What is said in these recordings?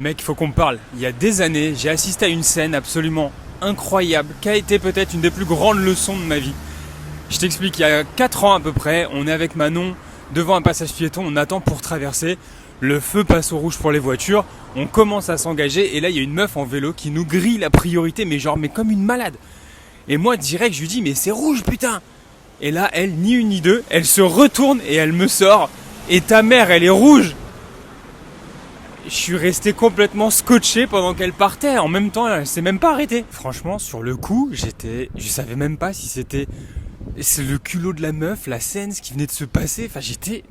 Mec, faut qu'on me parle. Il y a des années, j'ai assisté à une scène absolument incroyable, qui a été peut-être une des plus grandes leçons de ma vie. Je t'explique, il y a 4 ans à peu près, on est avec Manon devant un passage piéton, on attend pour traverser, le feu passe au rouge pour les voitures, on commence à s'engager et là il y a une meuf en vélo qui nous grille la priorité, mais comme une malade. Et moi direct je lui dis mais c'est rouge putain. Et là elle, ni une ni deux, elle se retourne et elle me sort, et ta mère elle est rouge. Je suis resté complètement scotché pendant qu'elle partait. En même temps, elle s'est même pas arrêtée. Franchement, sur le coup, je savais même pas si c'était le culot de la meuf, la scène, ce qui venait de se passer. Enfin, j'étais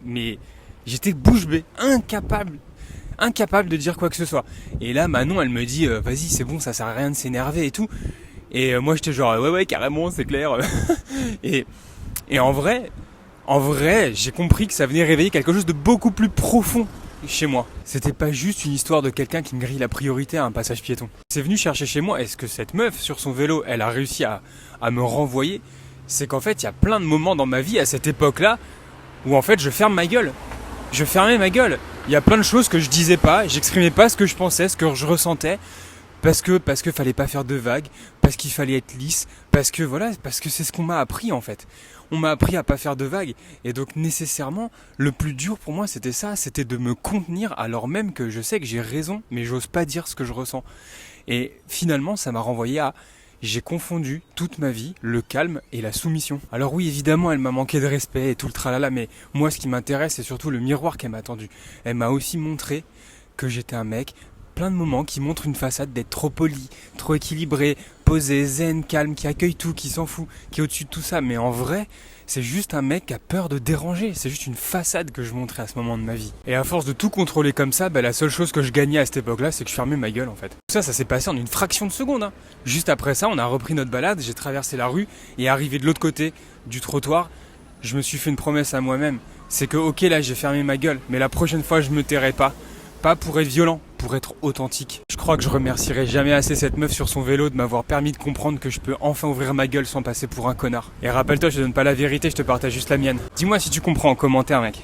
bouche bée, incapable de dire quoi que ce soit. Et là, Manon, elle me dit, vas-y, c'est bon, ça sert à rien de s'énerver et tout. Et moi, j'étais genre, ouais, carrément, c'est clair. et en vrai, j'ai compris que ça venait réveiller quelque chose de beaucoup plus profond chez moi. C'était pas juste une histoire de quelqu'un qui me grille la priorité à un passage piéton. C'est venu chercher chez moi, est-ce que cette meuf sur son vélo, elle a réussi à me renvoyer? C'est qu'en fait, il y a plein de moments dans ma vie à cette époque-là où en fait je ferme ma gueule. Je fermais ma gueule. Il y a plein de choses que je disais pas, j'exprimais pas ce que je pensais, ce que je ressentais. Parce que fallait pas faire de vagues, parce qu'il fallait être lisse, parce que c'est ce qu'on m'a appris en fait. On m'a appris à pas faire de vagues, et donc nécessairement, le plus dur pour moi c'était ça, c'était de me contenir alors même que je sais que j'ai raison, mais j'ose pas dire ce que je ressens. Et finalement, ça m'a renvoyé à j'ai confondu toute ma vie le calme et la soumission. Alors oui, évidemment, elle m'a manqué de respect et tout le tralala, mais moi ce qui m'intéresse c'est surtout le miroir qu'elle m'a tendu. Elle m'a aussi montré que j'étais un mec. Plein de moments qui montrent une façade d'être trop poli, trop équilibré, posé, zen, calme, qui accueille tout, qui s'en fout, qui est au-dessus de tout ça. Mais en vrai, c'est juste un mec qui a peur de déranger. C'est juste une façade que je montrais à ce moment de ma vie. Et à force de tout contrôler comme ça, la seule chose que je gagnais à cette époque-là, c'est que je fermais ma gueule en fait. Tout ça, ça s'est passé en une fraction de seconde. Hein. Juste après ça, on a repris notre balade, j'ai traversé la rue et arrivé de l'autre côté du trottoir, je me suis fait une promesse à moi-même. C'est que ok, là j'ai fermé ma gueule, mais la prochaine fois je me tairai pas. Pas pour être violent, pour être authentique. Je crois que je remercierai jamais assez cette meuf sur son vélo de m'avoir permis de comprendre que je peux enfin ouvrir ma gueule sans passer pour un connard. Et rappelle-toi, je te donne pas la vérité, je te partage juste la mienne. Dis-moi si tu comprends en commentaire, mec.